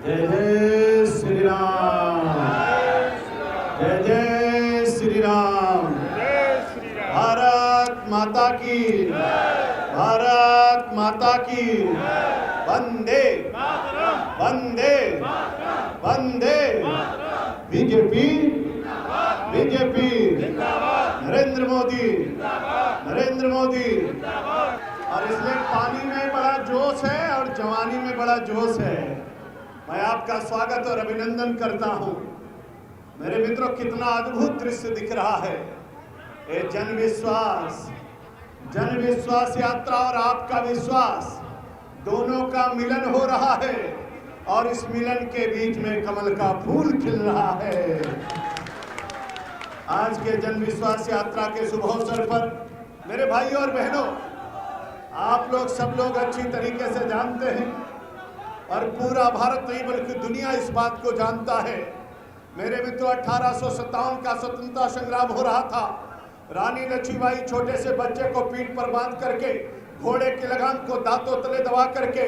जय जय श्री राम, जय जय श्री राम। भारत माता की, भारत माता की। वंदे वंदे वंदे। BJP BJP, Narendra Modi Narendra Modi. और इसमें पानी में बड़ा जोश है और जवानी में बड़ा जोश है। मैं आपका स्वागत और अभिनंदन करता हूं। मेरे मित्रों, कितना अद्भुत दृश्य दिख रहा है। ये जन विश्वास यात्रा और आपका विश्वास दोनों का मिलन हो रहा है और इस मिलन के बीच में कमल का फूल खिल रहा है। आज के जन विश्वास यात्रा के शुभ अवसर पर मेरे भाइयों और बहनों, आप लोग सब लोग अच्छी तरीके से जानते हैं और पूरा भारत नहीं बल्कि दुनिया इस बात को जानता है। मेरे मित्रों, 1857 का स्वतंत्रता संग्राम हो रहा था। रानी लक्ष्मीबाई छोटे से बच्चे को पीठ पर बांध करके, घोड़े की लगाम को दांतों तले दबा करके,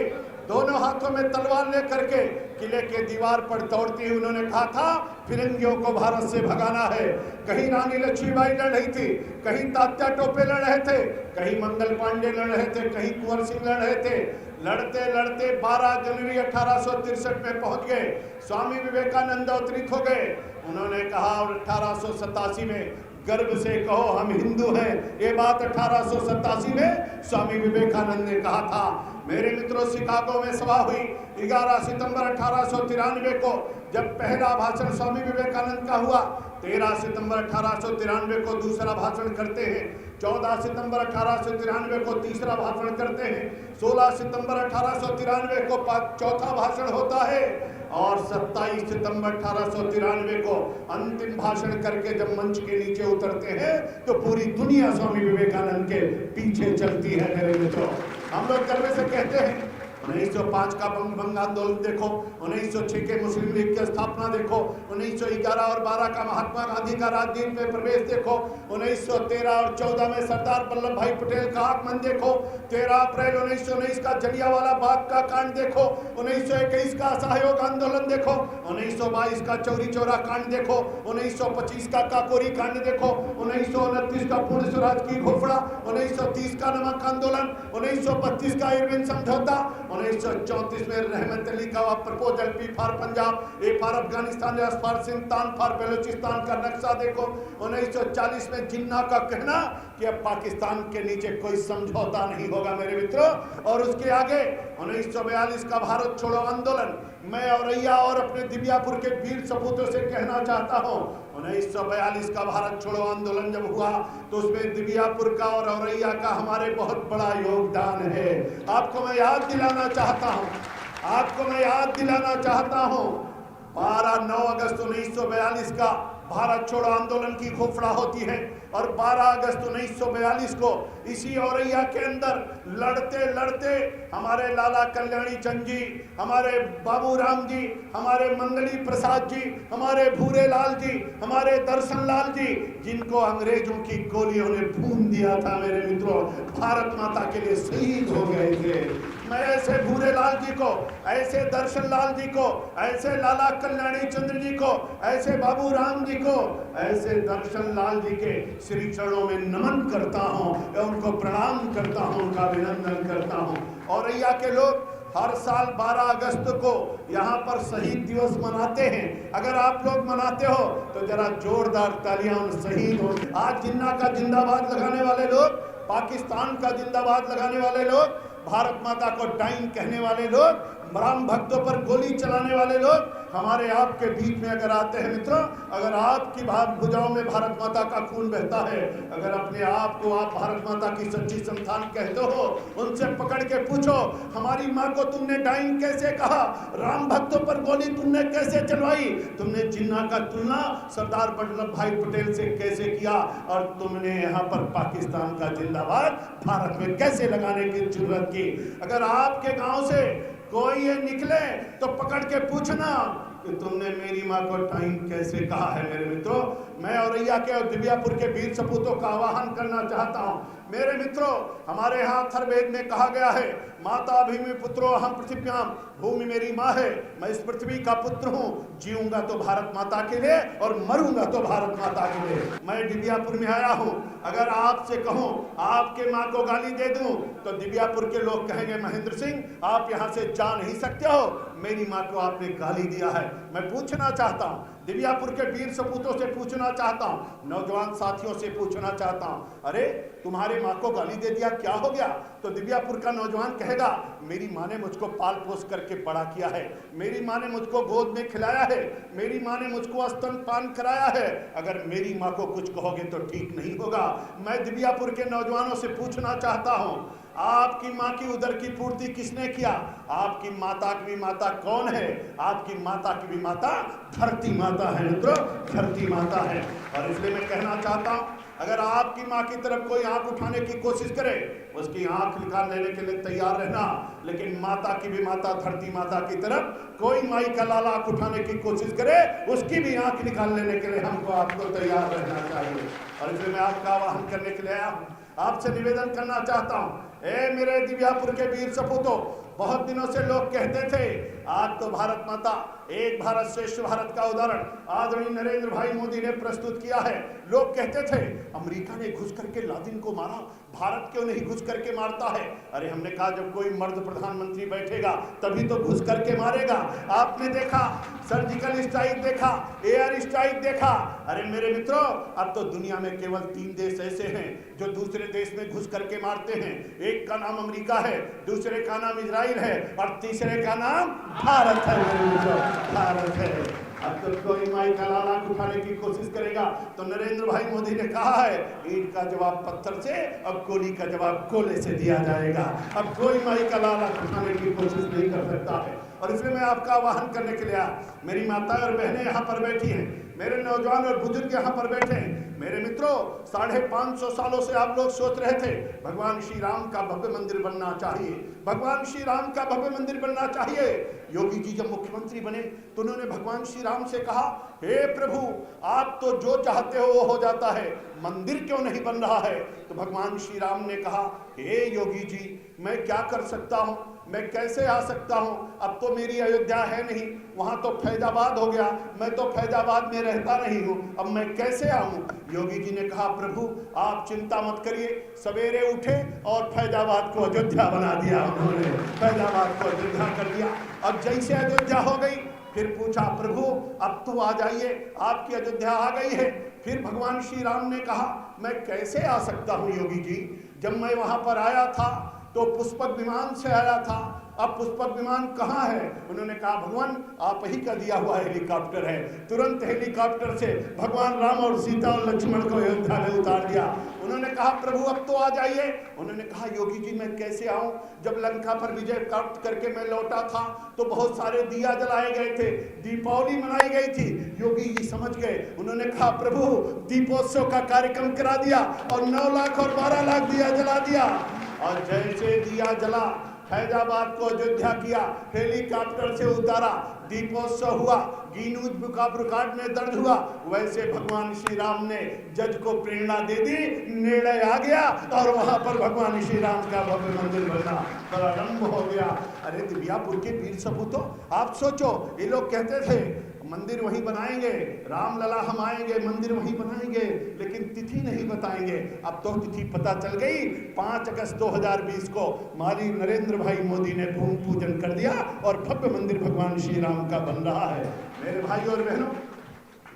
दोनों हाथों में तलवार ले करके किले के दीवार पर दौड़ती हुई उन्होंने कहा था, फिरंगियों को भारत से भगाना है। कहीं रानी लक्ष्मीबाई लड़ रही थी, कहीं तात्या टोपे लड़ रहे थे, कहीं मंगल पांडे लड़ रहे थे, कहीं कुंवर सिंह लड़ रहे थे। लड़ते लड़ते 12 जनवरी 1863 में पहुंच गए। स्वामी विवेकानंद अवतरित हो गए। उन्होंने कहा और 1887 में गर्व से कहो हम हिंदू हैं। ये बात 1887 में स्वामी विवेकानंद ने कहा था। मेरे मित्रों, शिकागो में सभा हुई 11 सितंबर 1893 को, जब पहला भाषण स्वामी विवेकानंद का हुआ। 13 सितंबर 1893 को दूसरा भाषण करते हैं। 14 सितंबर 1893 को तीसरा भाषण करते हैं। 16 सितंबर 1893 को चौथा भाषण होता है और 27 सितंबर 1893 को अंतिम भाषण करके जब मंच के नीचे उतरते हैं तो पूरी दुनिया स्वामी विवेकानंद के पीछे चलती है। मेरे मित्रों, हम लोग गर्व से कहते हैं 1905 का बंग आंदोलन देखो, 1906 के मुस्लिम लीग की स्थापना देखो, 1911 और 12 का महात्मा गांधी का राजनीति में प्रवेश देखो, 1913 और 14 में सरदार वल्लभ भाई पटेल का आगमन देखो, 13 अप्रैल 1919 का जलियांवाला बाग का कांड देखो, 1921 का असहयोग आंदोलन देखो, 1922 का चौरी चौरा कांड देखो, 1925 का काकोरी कांड देखो, 1929 का पूर्ण स्वराज की घोषणा, 1930 का नमक आंदोलन, 1932 का इरविन समझौता, 1934 में रहमत अली का proposal, P for Punjab, A for Afghanistan, S for Sindh, tan for Balochistan का नक्शा देखो, 1940 में जिन्ना का कहना कि अब पाकिस्तान के नीचे कोई समझौता नहीं होगा। मेरे मित्रों, और उसके आगे 1942 का भारत छोड़ो आंदोलन। मैं औरैया और अपने दिव्यापुर के वीर सपूतों से कहना चाहता हूं, 1942 का भारत छोड़ो आंदोलन जब हुआ तो उसमें दिव्यापुर का और औरैया का हमारे बहुत बड़ा योगदान है। आपको मैं याद दिलाना चाहता हूं 9 अगस्त 1942 का भारत छोड़ो आंदोलन की घोषणा होती है और 12 अगस्त 1942 को इसी औरैया के अंदर लड़ते लड़ते हमारे लाला कल्याणी चंद जी, हमारे बाबू राम जी, हमारे मंगली प्रसाद जी, हमारे भूरे लाल जी, हमारे दर्शन लाल जी, जिनको अंग्रेजों की गोलियों ने भून दिया था, मेरे मित्रों, भारत माता के लिए शहीद हो गए थे। मैं ऐसे भूरे लाल जी को, ऐसे दर्शन लाल जी को, ऐसे लाला कल्याणी चंद्र जी को, ऐसे बाबू राम जी को, ऐसे दर्शन लाल जी के श्री चरणों में नमन करता हूं, उनको प्रणाम करता हूं, उनका अभिनंदन करता हूं। औरैया के लोग हर साल 12 अगस्त को यहाँ पर शहीद दिवस मनाते हैं। अगर आप लोग मनाते हो तो जरा जोरदार तालियां उन शहीद हो। आज जिन्ना का जिंदाबाद लगाने वाले लोग, पाकिस्तान का जिंदाबाद लगाने वाले लोग, भारत माता को डाइन कहने वाले लोग, राम भक्तों पर गोली चलाने वाले लोग हमारे आपके बीच में अगर आते हैं मित्रों, अगर आपकी भुजाओं में भारत माता का खून बहता है, अगर अपने आप को आप भारत माता की सच्ची संतान कहते हो, उनसे पकड़ के पूछो, हमारी माँ को तुमने डाइन कैसे कहा, राम भक्तों पर गोली तुमने कैसे चलवाई, तुमने जिन्ना का तुलना सरदार वल्लभ भाई पटेल से कैसे किया, और तुमने यहाँ पर पाकिस्तान का जिंदाबाद भारत में कैसे लगाने की जरूरत की। अगर आपके गांव से कोई ये निकले तो पकड़ के पूछना, कि तुमने मेरी माँ को टाइम कैसे कहा है। मेरे मित्रों, मैं औरैया के और दिव्यापुर के वीर सपूतों का आह्वान करना चाहता हूँ। मेरे मित्रों, हमारे यहाँ अथर्ववेद में कहा गया है, माता भूमि पुत्रो अहम पृथिव्याम, भूमि मेरी माँ है, मैं इस पृथ्वी का पुत्र हूँ। जीऊंगा तो भारत माता के लिए और मरूंगा तो भारत माता के लिए। मैं दिव्यापुर में आया हूँ। अगर आपसे कहूँ आपके माँ को गाली दे दूं तो दिव्यापुर के लोग कहेंगे, महेंद्र सिंह आप यहाँ से जा नहीं सकते हो, मेरी माँ को आपने गाली दिया है। मैं पूछना चाहता हूँ, दिव्यापुर के वीर सपूतों से पूछना चाहता हूँ, नौजवान साथियों से पूछना चाहता हूँ, अरे तुम्हारे माँ को गाली दे दिया, क्या हो गया? तो दिव्यापुर का नौजवान कहेगा, मेरी माँ ने मुझको पाल पोस करके बड़ा किया है, मेरी माँ ने मुझको गोद में खिलाया है, मेरी माँ ने मुझको स्तनपान कराया है। अगर मेरी माँ को कुछ कहोगे तो ठीक नहीं होगा। मैं दिव्यापुर के नौजवानों से पूछना चाहता हूँ, आपकी माँ की उदर की पूर्ति किसने किया? आपकी माता की भी माता कौन है? आपकी माता की भी माता धरती माता है मित्रों, धरती माता है। और इसलिए मैं कहना चाहता हूँ, अगर आपकी माँ की तरफ कोई आंख उठाने की कोशिश करे, उसकी आंख निकाल लेने के लिए तैयार रहना। लेकिन माता की भी माता धरती माता की तरफ कोई माई का लाल आंख उठाने की कोशिश करे, उसकी भी आंख निकाल लेने के लिए हमको आपको तैयार रहना चाहिए। और इसलिए मैं आपका आह्वान करने के लिए आया हूँ, आपसे निवेदन करना चाहता हूँ, ए मेरे दिव्यापुर के वीर सपूतों, बहुत दिनों से लोग कहते थे आज तो भारत माता एक भारत श्रेष्ठ भारत का उदाहरण आदरणीय नरेंद्र भाई मोदी ने प्रस्तुत किया है। लोग कहते थे अमेरिका ने घुस करके लादेन को मारा, भारत क्यों नहीं घुस करके मारता है? अरे हमने कहा जब कोई मर्द प्रधानमंत्री बैठेगा तभी तो घुस करके मारेगा। आपने देखा सर्जिकल स्ट्राइक, देखा एयर स्ट्राइक, देखा। अरे मेरे मित्रों, अब तो दुनिया में केवल 3 देश ऐसे हैं जो दूसरे देश में घुस करके मारते हैं। एक का नाम अमेरिका है, दूसरे का नाम इजराइल है और तीसरे का नाम भारत है। मेरे मित्रों, भारत है। अब तो कोई माई का लाल आंख उठाने की कोशिश करेगा तो नरेंद्र भाई मोदी ने कहा है, ईंट का जवाब पत्थर से, अब गोली का जवाब कोले से दिया जाएगा। अब कोई माई का लाल आंख उठाने की कोशिश नहीं कर सकता है। और इसलिए मैं आपका आह्वान करने के लिए आया। मेरी माताएं और बहनें यहाँ पर बैठी हैं, मेरे नौजवान और बुजुर्ग यहाँ पर बैठे हैं। मेरे मित्रों, 550 सालों से आप लोग सोच रहे थे भगवान श्री राम का भव्य मंदिर बनना चाहिए, भगवान श्री राम का भव्य मंदिर बनना चाहिए। योगी जी जब मुख्यमंत्री बने तो उन्होंने भगवान श्री राम से कहा, हे प्रभु आप तो जो चाहते हो वो हो जाता है, मंदिर क्यों नहीं बन रहा है? तो भगवान श्री राम ने कहा, हे योगी जी मैं क्या कर सकता हूँ, मैं कैसे आ सकता हूँ? अब तो मेरी अयोध्या है नहीं, वहाँ तो फैजाबाद हो गया, मैं तो फैजाबाद में रहता नहीं हूँ, अब मैं कैसे आऊँ? योगी जी ने कहा, प्रभु आप चिंता मत करिए। सवेरे उठे और फैजाबाद को अयोध्या बना दिया उन्होंने, फैजाबाद को अयोध्या कर दिया। अब जैसे अयोध्या हो गई, फिर पूछा, प्रभु अब तो आ जाइए, आपकी अयोध्या आ गई है। फिर भगवान श्री राम ने कहा, मैं कैसे आ सकता हूँ योगी जी? जब मैं वहाँ पर आया था तो पुष्पक विमान से आया था, अब पुष्पक विमान कहाँ है? उन्होंने कहा, भगवान आप ही का दिया हुआ हेलीकॉप्टर है। तुरंत हेलीकॉप्टर से भगवान राम और सीता और लक्ष्मण को अयोध्या में उतार दिया। उन्होंने कहा, प्रभु अब तो आ जाइए। उन्होंने कहा, योगी जी मैं कैसे आऊं? जब लंका पर विजय प्राप्त करके मैं लौटा था तो बहुत सारे दिया जलाए गए थे, दीपावली मनाई गई थी। योगी जी समझ गए, उन्होंने कहा, प्रभु दीपोत्सव का कार्यक्रम करा दिया और 9 लाख और 12 लाख दिया जला दिया। और जैसे दिया जला, फैजाबाद को अयोध्या किया, हेलीकॉप्टर से उतारा, दीपोत्सव हुआ, गिनीज बुक ऑफ रिकॉर्ड में दर्ज हुआ। वैसे भगवान श्री राम ने जज को प्रेरणा दे दी, निर्णय आ गया और वहां पर भगवान श्री राम का भव्य मंदिर बनना प्रारंभ हो गया। अरे दिव्यापुर के वीर सपूतों, आप सोचो, ये लोग कहते थे मंदिर वहीं बनाएंगे, रामलला हम आएंगे मंदिर वहीं बनाएंगे, लेकिन तिथि नहीं बताएंगे। अब तो तिथि पता चल गई, 5 अगस्त 2020 को माननीय नरेंद्र भाई मोदी ने भूमि पूजन कर दिया और भव्य मंदिर भगवान श्री राम का बन रहा है। मेरे भाई और बहनों,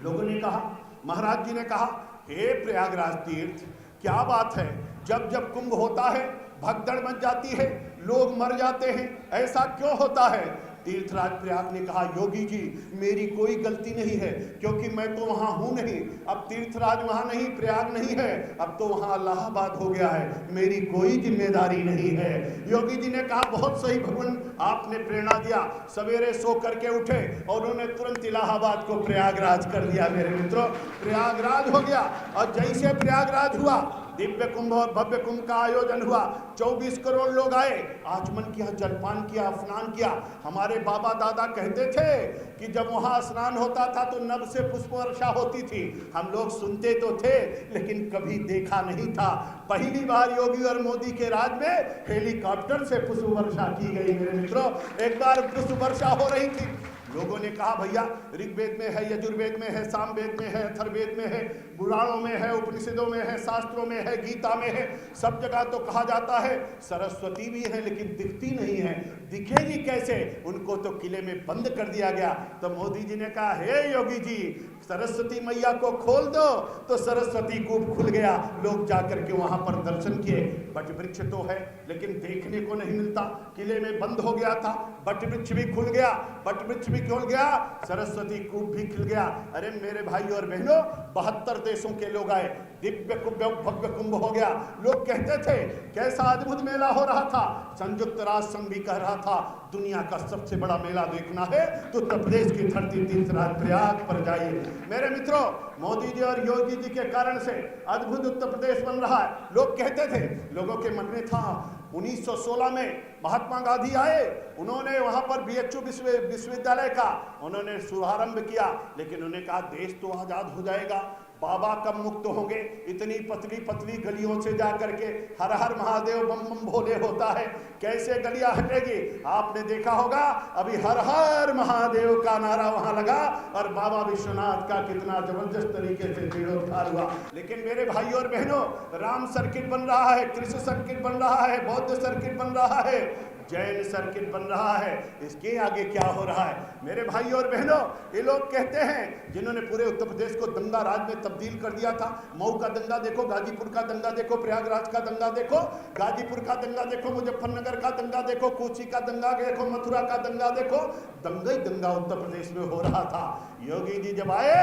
लोगों ने कहा, महाराज जी ने कहा, हे प्रयागराज तीर्थ क्या बात है, जब जब कुंभ होता है भगदड़ मच जाती है, लोग मर जाते हैं, ऐसा क्यों होता है? तीर्थराज प्रयाग ने कहा, योगी जी मेरी कोई गलती नहीं है, क्योंकि मैं तो वहाँ हूँ नहीं। अब तीर्थराज वहाँ नहीं, प्रयाग नहीं है, अब तो वहाँ इलाहाबाद हो गया है, मेरी कोई जिम्मेदारी नहीं है। योगी जी ने कहा, बहुत सही भगवान आपने प्रेरणा दिया। सवेरे सो करके उठे और उन्होंने तुरंत इलाहाबाद को प्रयागराज कर दिया। मेरे मित्रों, प्रयागराज हो गया। और जैसे प्रयागराज हुआ, दिव्य कुंभ और भव्य कुंभ का आयोजन हुआ, 24 करोड़ लोग आए, आचमन किया, जलपान किया, स्नान किया। हमारे बाबा दादा कहते थे कि जब वहां स्नान होता था तो नभ से पुष्प वर्षा होती थी। हम लोग सुनते तो थे लेकिन कभी देखा नहीं था। पहली बार योगी और मोदी के राज में हेलीकॉप्टर से पुष्प वर्षा की गई। मेरे मित्रों, एक बार पुष्प वर्षा हो रही थी, लोगों ने कहा भैया ऋग्वेद में है, यजुर्वेद में है, सामवेद में है, अथर्ववेद में है, पुराणों में है, उपनिषदों में है, शास्त्रों में है, गीता में है, सब जगह तो कहा जाता है सरस्वती भी है लेकिन दिखती नहीं है। दिखेगी कैसे? उनको तो किले में बंद कर दिया गया। तो मोदी जी ने कहा, हे योगी जी, सरस्वती मैया को खोल दो। तो सरस्वती कूप खुल गया, लोग जाकर के वहां पर दर्शन किए। बट वृक्ष तो है लेकिन देखने को नहीं मिलता, किले में बंद हो गया था। बट वृक्ष भी खुल गया, बट वृक्ष भी खुल गया, सरस्वती कूप भी खिल गया। अरे मेरे भाई और बहनों, 72 देशों के लोग आए, दिव्य कुंभ भव्य कुंभ हो गया। लोग कहते थे कैसा अद्भुत मेला हो रहा था। संयुक्त राष्ट्र संघ भी कह रहा था दुनिया का सबसे बड़ा मेला देखना है तो उत्तर प्रदेश की धरती तीर्थराज प्रयाग पर जाइए। मेरे मित्रों, मोदी जी और योगी जी के कारण से अद्भुत उत्तर प्रदेश बन रहा है। लोग कहते थे, लोगों के मन में था, 1916 में महात्मा गांधी आए, उन्होंने वहां पर बीएचयू विश्वविद्यालय का उन्होंने शुभारंभ किया, लेकिन उन्होंने कहा देश तो आजाद हो जाएगा, बाबा कब मुक्त होंगे? इतनी पतली पतली गलियों से जाकर के हर हर महादेव बम बम भोले होता है, कैसे गलियां हटेगी? आपने देखा होगा अभी हर हर महादेव का नारा वहां लगा और बाबा विश्वनाथ का कितना जबरदस्त तरीके से जीर्णोद्धार हुआ। लेकिन मेरे भाई और बहनों, राम सर्किट बन रहा है, कृष्ण सर्किट बन रहा है, बौद्ध सर्किट बन रहा है, जैन सर्किट बन रहा है। इसके आगे क्या हो रहा है? मेरे भाई और बहनों, ये लोग कहते हैं जिन्होंने पूरे उत्तर प्रदेश को दंगा राज में तब्दील कर दिया था। मऊ का दंगा देखो, गाजीपुर का दंगा देखो, प्रयागराज का दंगा देखो, गाजीपुर का दंगा देखो, मुजफ्फरनगर का दंगा देखो, कोची का दंगा देखो, मथुरा का दंगा देखो, दंगा ही दंगा उत्तर प्रदेश में हो रहा था। योगी जी जब आए,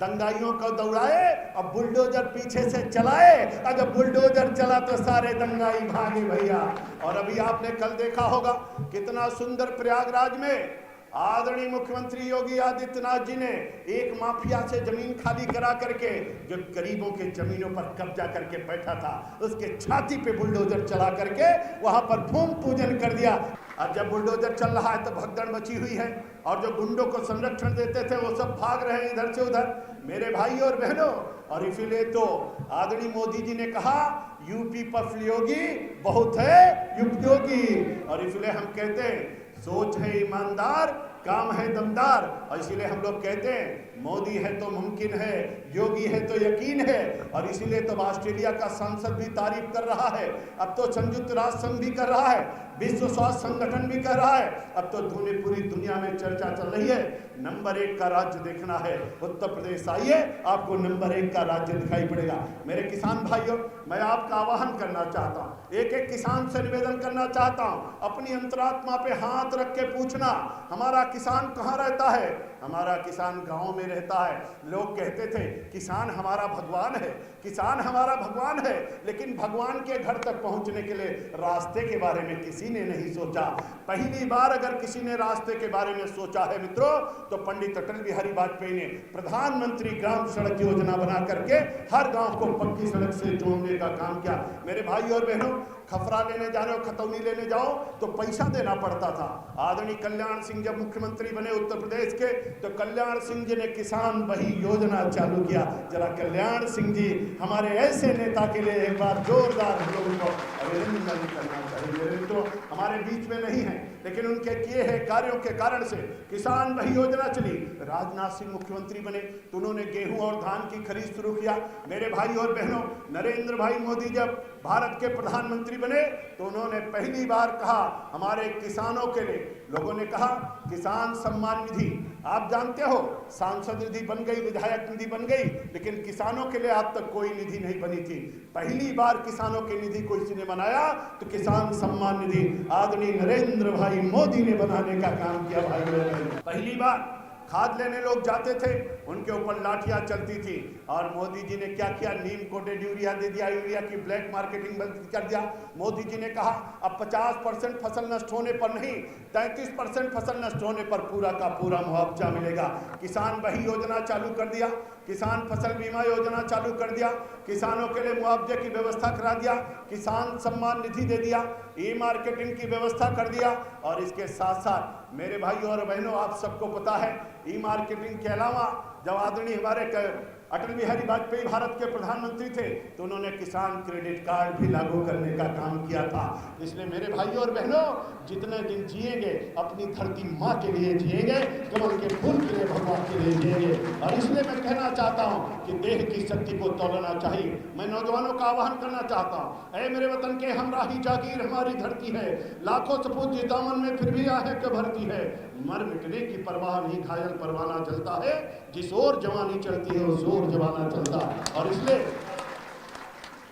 दंगाइयों को दौड़ाए, अब बुलडोजर पीछे से चलाए, और जब बुलडोजर चला तो सारे दंगाई भागे भैया। और अभी आपने कल देखा होगा कितना सुंदर प्रयागराज में आदरणीय मुख्यमंत्री योगी आदित्यनाथ जी ने एक माफिया से जमीन खाली करा करके, जो गरीबों के जमीनों पर कब्जा करके बैठा था, उसके छाती पे बुलडोजर चला करके वहां पर भूमि पूजन कर दिया। अब जब बुलडोजर चल रहा है तो भगदड़ मची हुई है, और जो गुंडों को संरक्षण देते थे वो सब भाग रहे हैं इधर से उधर। मेरे भाई और बहनों, और इसीलिए तो आदरणीय मोदी जी ने कहा यूपी पर योगी बहुत है उपयोगी, और इसलिए हम कहते हैं सोच है ईमानदार, काम है दमदार, और इसीलिए हम लोग कहते हैं मोदी है तो मुमकिन है, योगी है तो यकीन है। और इसीलिए तो ऑस्ट्रेलिया का सांसद भी तारीफ कर रहा है, अब तो संयुक्त राष्ट्र संघ भी कर रहा है, विश्व स्वास्थ्य संगठन भी कर रहा है, अब तो पूरी दुनिया में चर्चा चल रही है। नंबर 1 का राज्य देखना है उत्तर प्रदेश, आइए आपको नंबर 1 का राज्य दिखाई पड़ेगा। मेरे किसान भाइयों, मैं आपका आह्वान करना चाहता हूँ, एक एक किसान से निवेदन करना चाहता हूँ, अपनी अंतरात्मा पे हाथ रख के पूछना, हमारा किसान कहाँ रहता है? हमारा किसान गांव में रहता है। लोग कहते थे किसान हमारा भगवान है, किसान हमारा भगवान है, लेकिन भगवान के घर तक पहुंचने के लिए रास्ते के बारे में किसी ने नहीं सोचा। पहली बार अगर किसी ने रास्ते के बारे में सोचा है मित्रों, तो पंडित अटल बिहारी वाजपेयी ने प्रधानमंत्री ग्राम सड़क योजना बना करके हर गांव को पक्की सड़क से जोड़ने का काम किया। मेरे भाई और बहनों, खफरा लेने जा रहे हो, खतौनी लेने जाओ तो पैसा देना पड़ता था। आदरणीय कल्याण सिंह जब मुख्यमंत्री बने उत्तर प्रदेश के, तो कल्याण सिंह जी ने किसान वही योजना चालू किया। जरा कल्याण सिंह जी हमारे ऐसे नेता के लिए एक बार जोरदार हम लोगों को अभिनंदन करना चाहिए। मेरे मित्रों, हमारे बीच में नहीं है, लेकिन उनके किए हैं कार्यों के कारण से किसान वही योजना चली। राजनाथ सिंह मुख्यमंत्री बने तो उन्होंने गेहूं और धान की खरीद शुरू किया। मेरे भाई और बहनों, नरेंद्र भाई मोदी जब भारत के प्रधानमंत्री बने तो उन्होंने पहली बार कहा हमारे किसानों के लिए, लोगों ने कहा किसान सम्मान निधि। आप जानते हो सांसद निधि बन गई, विधायक निधि बन गई, लेकिन किसानों के लिए आज तक कोई निधि नहीं बनी थी। पहली बार किसानों की निधि किसी ने बनाया तो किसान सम्मान निधि आदरणीय नरेंद्र भाई मोदी ने बनाने का काम किया। भाई पहली बार खाद लेने लोग जाते थे, उनके ऊपर लाठियां चलती थी। और मोदी जी ने क्या किया, नीम कोटेड यूरिया दे दिया, यूरिया की ब्लैक मार्केटिंग बंद कर दिया। मोदी जी ने कहा अब 50% फसल नष्ट होने पर नहीं, 33% फसल नष्ट होने पर पूरा का पूरा मुआवजा मिलेगा। किसान वही योजना चालू कर दिया, किसान फसल बीमा योजना चालू कर दिया, किसानों के लिए मुआवजे की व्यवस्था करा दिया, किसान सम्मान निधि दे दिया, ई मार्केटिंग की व्यवस्था कर दिया। और इसके साथ साथ मेरे भाइयों और बहनों, आप सबको पता है ई मार्केटिंग के अलावा जब आदरणीय हमारे अटल बिहारी वाजपेयी भारत के प्रधानमंत्री थे तो उन्होंने किसान क्रेडिट कार्ड भी लागू करने का काम किया था। इसलिए मेरे भाइयों और बहनों, जितने दिन जिएंगे अपनी धरती माँ के लिए जिएंगे, कमल के फूल के लिए, भगवान के लिए जिएंगे। और इसलिए मैं कहना चाहता हूँ कि देह की शक्ति को तोड़ना चाहिए। मैं नौजवानों का आह्वान करना चाहता हूँ, ऐ मेरे वतन के हमराही जागीर हमारी धरती है, लाखों सपूत जी दामन में फिर भी आहे के भरती है। मर मिटने की परवाह नहीं, घायल परवाना जलता है, जिस ओर जवानी चलती है उस ओर जमाना चलता है। और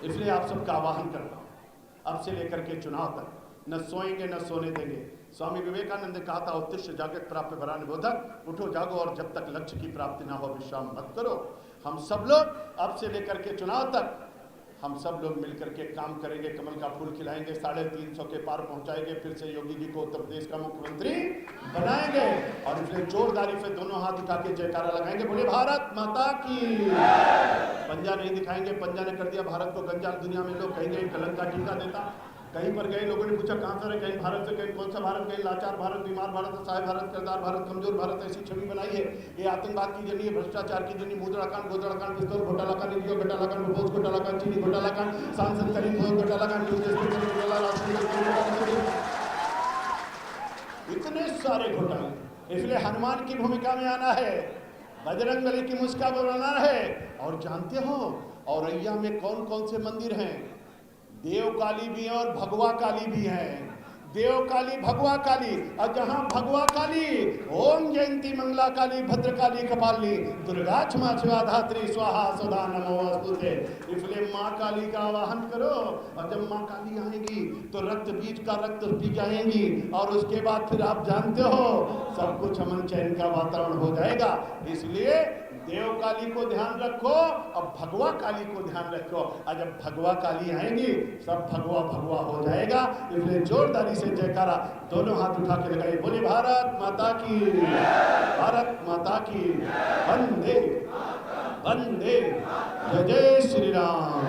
इसलिए आप सबका आह्वान करता हूँ, अब से लेकर के चुनाव तक न सोएंगे न सोने देंगे। स्वामी विवेकानंद ने कहा था, उत्तिष्ठ जागृत प्राप्य वरान बोधक, उठो जागो और जब तक लक्ष्य की प्राप्ति ना हो विश्राम मत करो। हम सब लोग अब से लेकर के चुनाव तक हम सब लोग मिलकर के काम करेंगे, कमल का फूल खिलाएंगे, 350 के पार पहुंचाएंगे, फिर से योगी जी को उत्तर प्रदेश का मुख्यमंत्री बनाएंगे। और इसलिए जोरदारी से दोनों हाथ उठा के जयकारा लगाएंगे, बोले भारत माता की। पंजा नहीं दिखाएंगे, पंजा ने कर दिया भारत को गंजा। दुनिया में लोग कहेंगे कलंक का टीका देता। कहीं पर गए, लोगों ने पूछा कहाँ से, कहीं भारत से, कहीं कौन सा भारत, कहीं लाचार भारत, बीमार भारत, असहाय भारत, किरदार भारत, कमजोर भारत, ऐसी छवि बनाई है। ये आतंकवाद की जनी, भ्रष्टाचार की जनी, मुद्राकांड, गोदड़ाकांड, पिस्तौल घोटाला कांड, वीडियो घोटाला कांड, भोज घोटाला कांड, चीनी घोटाला कांड, सांसद करीब भोज घोटाला कांड, इतने सारे घोटाले। इसलिए हनुमान की भूमिका में आना है, बजरंगबली की मुस्कान बनाना है। और जानते हो औरैया में कौन कौन से मंदिर हैं? देव काली भी है और भगवा काली भी है। देव काली, भगवा काली। और जहां भगवा काली, ओम जयंती मंगला काली भद्रकाली कपालिनी दुर्गा क्षमा शिवा धात्री स्वाहा सुधा नमोस्तुते। इसलिए माँ काली का आवाहन करो। और जब माँ काली आएंगी तो रक्त बीज का रक्त पी जाएंगी, और उसके बाद फिर आप जानते हो सब कुछ अमन चैन का वातावरण हो जाएगा। इसलिए देव काली को ध्यान रखो और भगवा काली को ध्यान रखो। और जब भगवा काली आएंगी सब भगवा भगवा हो जाएगा। इसलिए जोरदारी से जयकारा दोनों हाथ उठा के लगाइए, बोले भारत माता की, भारत माता की। वंदे वंदे, जय जय श्री राम।